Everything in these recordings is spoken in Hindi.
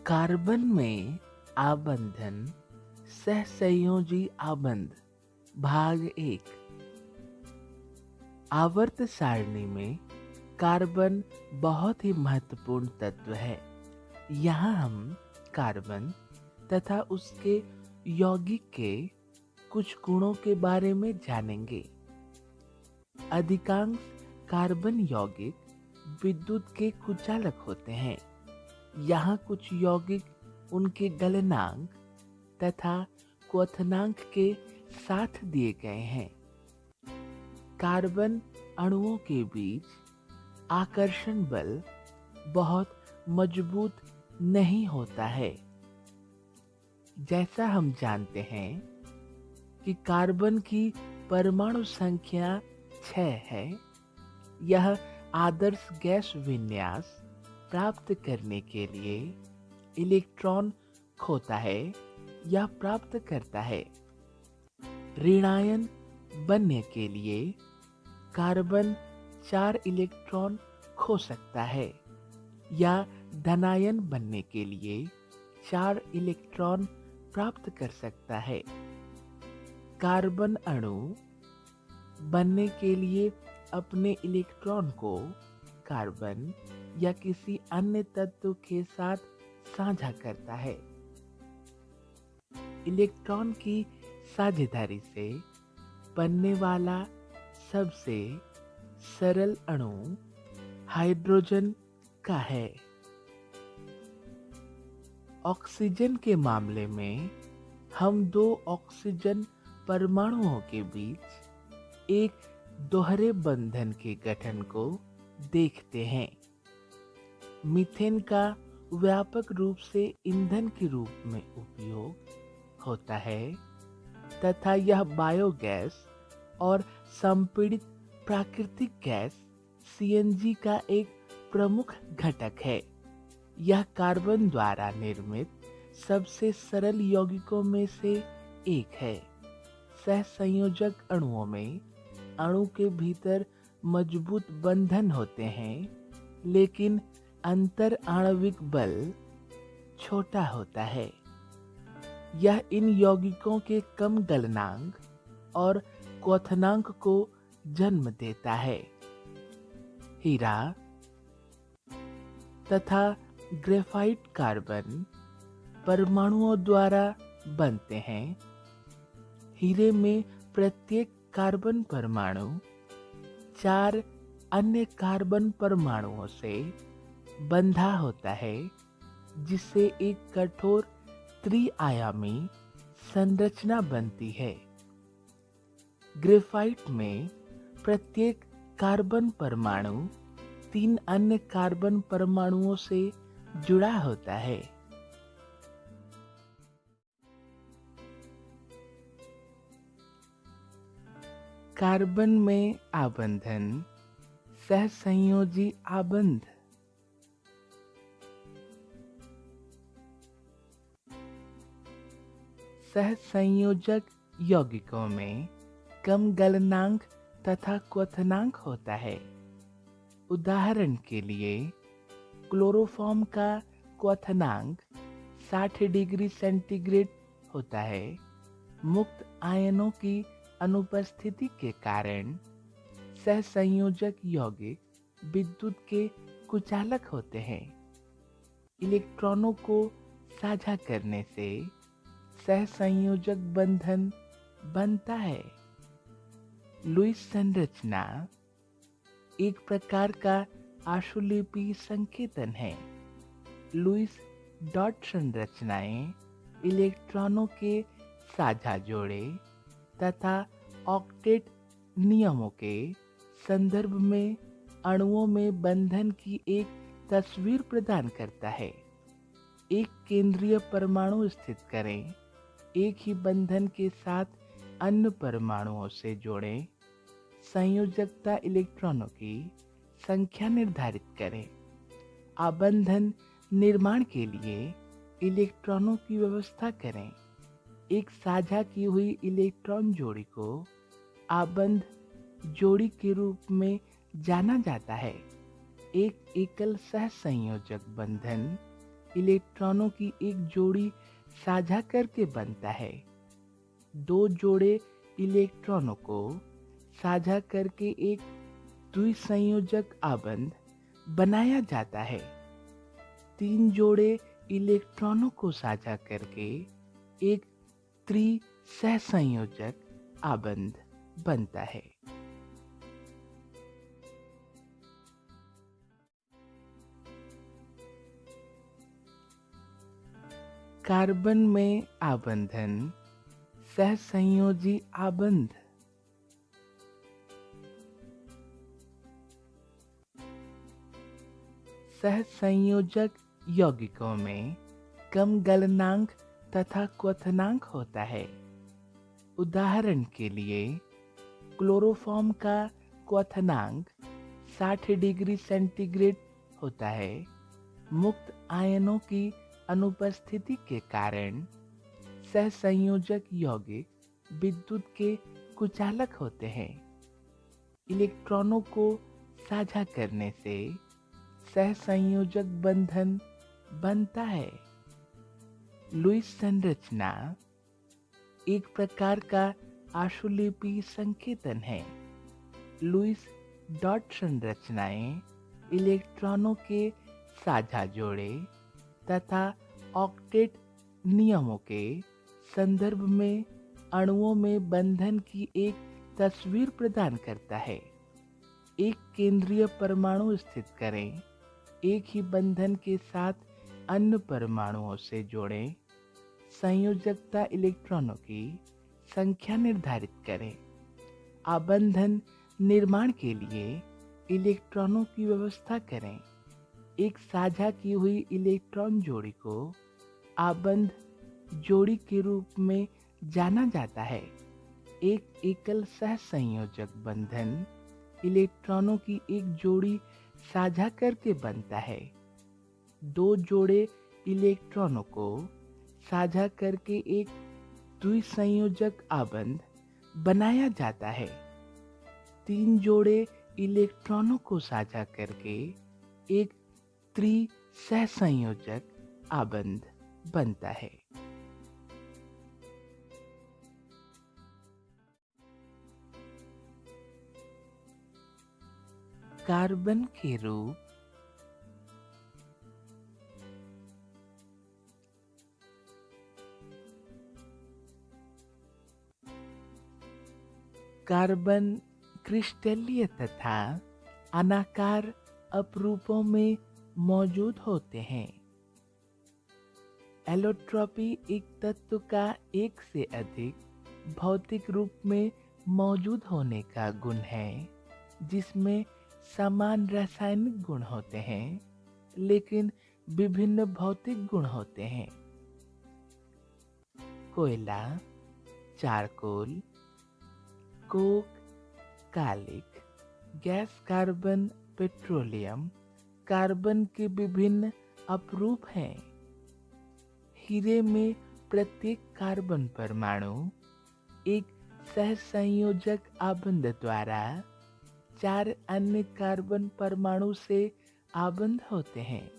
कार्बन में आबंधन सहसंयोजी आबंध भाग 1। आवर्त सारणी में कार्बन बहुत ही महत्वपूर्ण तत्व है। यहाँ हम कार्बन तथा उसके यौगिक के कुछ गुणों के बारे में जानेंगे। अधिकांश कार्बन यौगिक विद्युत के कुचालक होते हैं। यहाँ कुछ यौगिक उनके गलनांक तथा क्वथनांक के साथ दिए गए हैं। कार्बन अणुओं के बीच आकर्षण बल बहुत मजबूत नहीं होता है। जैसा हम जानते हैं कि कार्बन की परमाणु संख्या 6 है। यह आदर्श गैस विन्यास प्राप्त करने के लिए इलेक्ट्रॉन खोता है या प्राप्त करता है। ऋणायन बनने के लिए कार्बन 4 इलेक्ट्रॉन खो सकता है या धनायन बनने के लिए 4 इलेक्ट्रॉन प्राप्त कर सकता है। कार्बन अणु बनने के लिए अपने इलेक्ट्रॉन को कार्बन या किसी अन्य तत्व के साथ साझा करता है। इलेक्ट्रॉन की साझेदारी से बनने वाला सबसे सरल अणु हाइड्रोजन का है। ऑक्सीजन के मामले में हम 2 ऑक्सीजन परमाणुओं के बीच एक दोहरे बंधन के गठन को देखते हैं। मीथेन का व्यापक रूप से ईंधन के रूप में उपयोग होता है तथा यह बायोगैस और संपीड़ित प्राकृतिक गैस सीएनजी का एक प्रमुख घटक है। यह कार्बन द्वारा निर्मित सबसे सरल यौगिकों में से एक है। सहसंयोजक अणुओं में अणु के भीतर मजबूत बंधन होते हैं, लेकिन अंतर आणविक बल छोटा होता है। यह इन यौगिकों के कम गलनांक और क्वथनांक को जन्म देता है। हीरा तथा ग्रेफाइट कार्बन परमाणुओं द्वारा बनते हैं। हीरे में प्रत्येक कार्बन परमाणु 4 अन्य कार्बन परमाणुओं से बंधा होता है, जिससे एक कठोर त्रिआयामी संरचना बनती है। ग्रेफाइट में प्रत्येक कार्बन परमाणु 3 अन्य कार्बन परमाणुओं से जुड़ा होता है। कार्बन में आबंधन सहसंयोजी आबंध। सहसंयोजक यौगिकों में कम गलनांक तथा क्वथनांक होता है। उदाहरण के लिए क्लोरोफॉर्म का क्वथनांक 60 डिग्री सेंटीग्रेड होता है। मुक्त आयनों की अनुपस्थिति के कारण सहसंयोजक यौगिक विद्युत के कुचालक होते हैं। इलेक्ट्रॉनों को साझा करने से सहसंयोजक बंधन बनता है। लुईस संरचना एक प्रकार का आशुलिपि संकेतन है। लुईस डॉट संरचनाएं इलेक्ट्रॉनों के साझा जोड़े तथा ऑक्टेट नियमों के संदर्भ में अणुओं में बंधन की एक तस्वीर प्रदान करता है। एक केंद्रीय परमाणु स्थित करें। एक ही बंधन के साथ अन्य परमाणुओं से जोड़ें। संयोजकता इलेक्ट्रॉनों की संख्या निर्धारित करें। आबंधन निर्माण के लिए इलेक्ट्रॉनों की व्यवस्था करें। एक साझा की हुई इलेक्ट्रॉन जोड़ी को आबंध जोड़ी के रूप में जाना जाता है। एक एकल सहसंयोजक बंधन इलेक्ट्रॉनों की एक जोड़ी साझा करके बनता है। दो जोड़े इलेक्ट्रॉनों को साझा करके एक द्विसंयोजक आबंध बनाया जाता है। तीन जोड़े इलेक्ट्रॉनों को साझा करके एक त्रिसहसंयोजक आबंध बनता है। कार्बन में आबंधन सहसंयोजी आबंध। सहसंयोजक यौगिकों में कम गलनांक तथा क्वथनांक होता है। उदाहरण के लिए क्लोरोफॉर्म का क्वथनांक 60 डिग्री सेंटीग्रेड होता है। मुक्त आयनों की अनुपस्थिति के कारण सहसंयोजक यौगिक विद्युत के कुचालक होते हैं। इलेक्ट्रॉनों को साझा करने से सहसंयोजक बंधन बनता है। लुईस संरचना एक प्रकार का आशुलिपि संकेतन है। लुईस डॉट संरचनाएं इलेक्ट्रॉनों के साझा जोड़े तथा ऑक्टेट नियमों के संदर्भ में अणुओं में बंधन की एक तस्वीर प्रदान करता है। एक केंद्रीय परमाणु स्थित करें, एक ही बंधन के साथ अन्य परमाणुओं से जोड़ें, संयोजकता इलेक्ट्रॉनों की संख्या निर्धारित करें। आबंधन निर्माण के लिए इलेक्ट्रॉनों की व्यवस्था करें। एक साझा की हुई इलेक्ट्रॉन जोड़ी को आबंध जोड़ी के रूप में जाना जाता है। एक एकल सहसंयोजक बंधन इलेक्ट्रॉनों की एक जोड़ी साझा करके बनता है। दो जोड़े इलेक्ट्रॉनों को साझा करके एक द्विसंयोजक आबंध बनाया जाता है। तीन जोड़े इलेक्ट्रॉनों को साझा करके एक त्रिसहसंयोजक आबंध बनता है। कार्बन के रूप कार्बन क्रिस्टलीय तथा अनाकार अपरूपों में मौजूद होते हैं। एलोट्रॉपी एक तत्व का एक से अधिक भौतिक रूप में मौजूद होने का गुण है, जिसमें समान रासायनिक गुण होते हैं लेकिन विभिन्न भौतिक गुण होते हैं। कोयला, चारकोल, कोक, कालिक, गैस कार्बन, पेट्रोलियम कार्बन के विभिन्न अपरूप हैं। हीरे में प्रत्येक कार्बन परमाणु एक सहसंयोजक आबंध द्वारा 4 अन्य कार्बन परमाणु से आबंध होते हैं।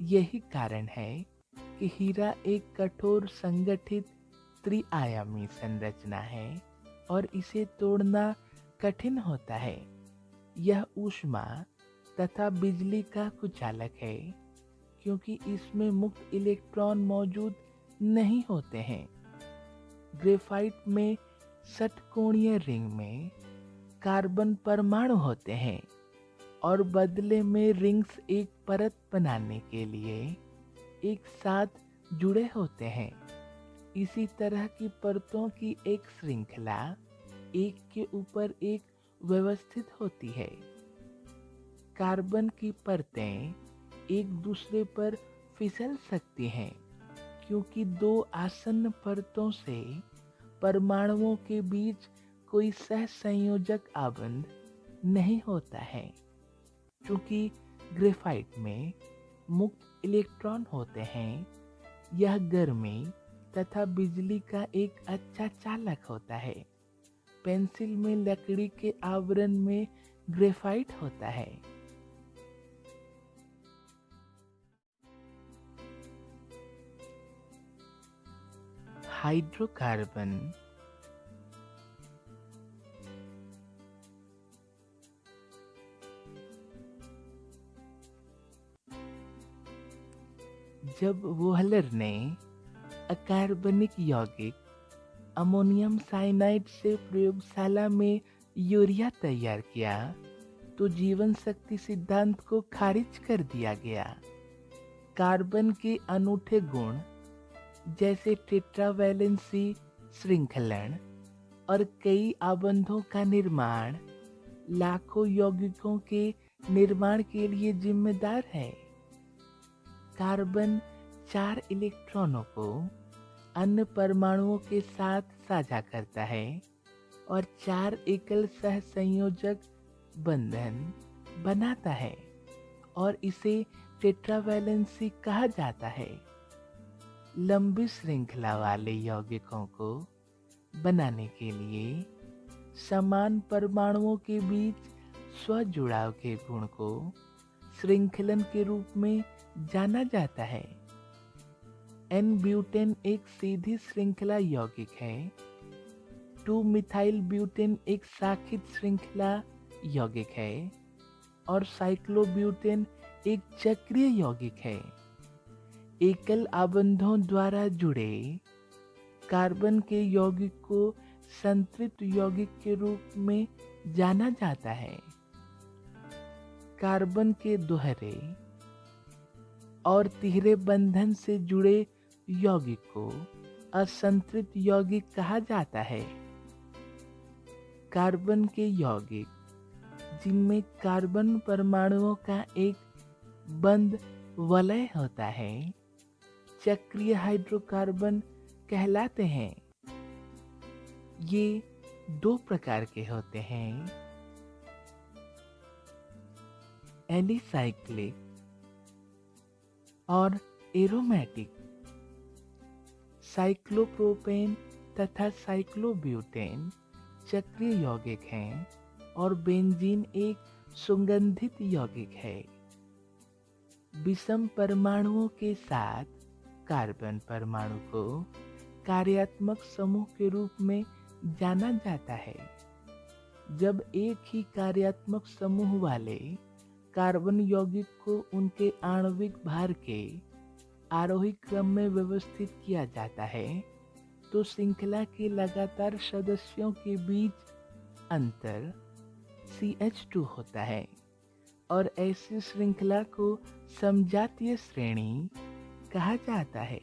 यही कारण है कि हीरा एक कठोर संगठित त्रिआयामी संरचना है और इसे तोड़ना कठिन होता है। यह ऊष्मा तथा बिजली का कुचालक है, क्योंकि इसमें मुक्त इलेक्ट्रॉन मौजूद नहीं होते हैं। ग्रेफाइट में षटकोणीय रिंग में कार्बन परमाणु होते हैं और बदले में रिंग्स एक परत बनाने के लिए एक साथ जुड़े होते हैं। इसी तरह की परतों की एक श्रृंखला एक के ऊपर एक व्यवस्थित होती है। कार्बन की परतें एक दूसरे पर फिसल सकती हैं, क्योंकि दो आसन्न परतों से परमाणुओं के बीच कोई सहसंयोजक आबंध नहीं होता है। चूंकि ग्रेफाइट में मुक्त इलेक्ट्रॉन होते हैं, यह गर्मी तथा बिजली का एक अच्छा चालक होता है। पेंसिल में लकड़ी के आवरण में ग्रेफाइट होता है। हाइड्रोकार्बन जब वोहलर ने अकार्बनिक यौगिक अमोनियम साइनाइड से प्रयोगशाला में यूरिया तैयार किया तो जीवन शक्ति सिद्धांत को खारिज कर दिया गया। कार्बन के अनूठे गुण जैसे टेट्रावैलेंसी श्रृंखलन और कई आबंधों का निर्माण लाखों यौगिकों के निर्माण के लिए जिम्मेदार है। कार्बन 4 इलेक्ट्रॉनों को अन्य परमाणुओं के साथ साझा करता है और 4 एकल सहसंयोजक बंधन बनाता है और इसे टेट्रावैलेंसी कहा जाता है। लंबी श्रृंखला वाले यौगिकों को बनाने के लिए समान परमाणुओं के बीच स्वजुड़ाव के गुण को श्रृंखलन के रूप में जाना जाता है। एन ब्यूटेन एक सीधी श्रृंखला यौगिक है। 2 मिथाइल ब्यूटेन एक शाखित श्रृंखला यौगिक है और साइक्लोब्यूटेन एक चक्रीय यौगिक है। एकल आबंधों द्वारा जुड़े कार्बन के यौगिक को संतृप्त यौगिक के रूप में जाना जाता है। कार्बन के दोहरे और तिहरे बंधन से जुड़े यौगिक को असंतृप्त यौगिक कहा जाता है। कार्बन के यौगिक जिनमें कार्बन परमाणुओं का एक बंद वलय होता है चक्रीय हाइड्रोकार्बन कहलाते हैं। ये 2 प्रकार के होते हैं, एलिसाइक्लिक और एरोमेटिक। साइक्लोप्रोपेन तथा साइक्लोब्यूटेन चक्रीय यौगिक हैं और बेंजीन एक सुगंधित यौगिक है। विषम परमाणुओं के साथ कार्बन परमाणु को कार्यात्मक समूह के रूप में जाना जाता है। जब एक ही कार्यात्मक समूह वाले कार्बन यौगिक को उनके आणविक भार के आरोही क्रम में व्यवस्थित किया जाता है तो श्रृंखला के लगातार सदस्यों के बीच अंतर CH2 होता है और ऐसी श्रृंखला को समजातीय श्रेणी कहा जाता है।